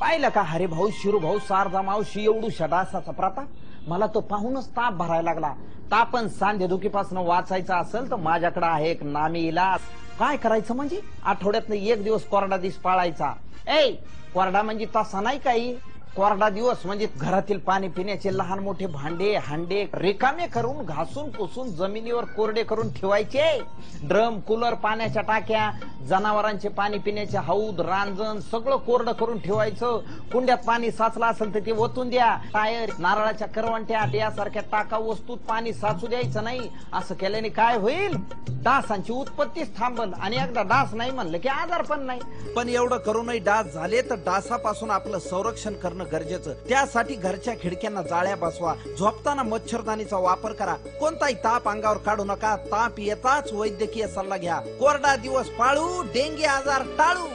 पाहिलं का हरे भाऊ शिरू भाऊ सारदा मावशी एवढूशा डासाचा प्रताप मला तो पाहूनच ताप भरायला लागला. तापन सांधेदुखीपासून वाचायचा असेल तर माझ्याकडे आहे एक नामी इलाज. काय करायचं म्हणजे आठवड्यातनं एक दिवस कोरडा दिवस पाळायचा. कोरडा म्हणजे तसा नाही काही. कोरडा दिवस म्हणजे घरातील पाणी पिण्याचे लहान मोठे भांडे हांडे रिकामे करून घासून पुसून जमिनीवर कोरडे करून ठेवायचे. ड्रम कूलर पाण्याच्या टाक्या जनावरांचे पाणी पिण्याचे हौद रांजण सगळं कोरडं करून ठेवायचं. कुंड्यात पाणी साचलं असेल तर ते ओतून द्या. टायर नारळाच्या करवंट्या यासारख्या टाकाऊ वस्तूत पाणी साचू द्यायचं नाही. असं केल्याने काय होईल डासांची उत्पत्तीच थांबल आणि एकदा डास नाही म्हणलं की आजार पण नाही. पण एवढं करूनही डास झाले तर डासापासून आपलं संरक्षण करणं गरजेचं. त्यासाठी घरच्या खिडक्यांना जाळ्या बसवा. झोपताना मच्छरदाणीचा वापर करा. कोणताही ताप अंगावर काढू नका. ताप येताच वैद्यकीय सल्ला घ्या. कोरडा दिवस पाळू डेंगी आजार टाळू.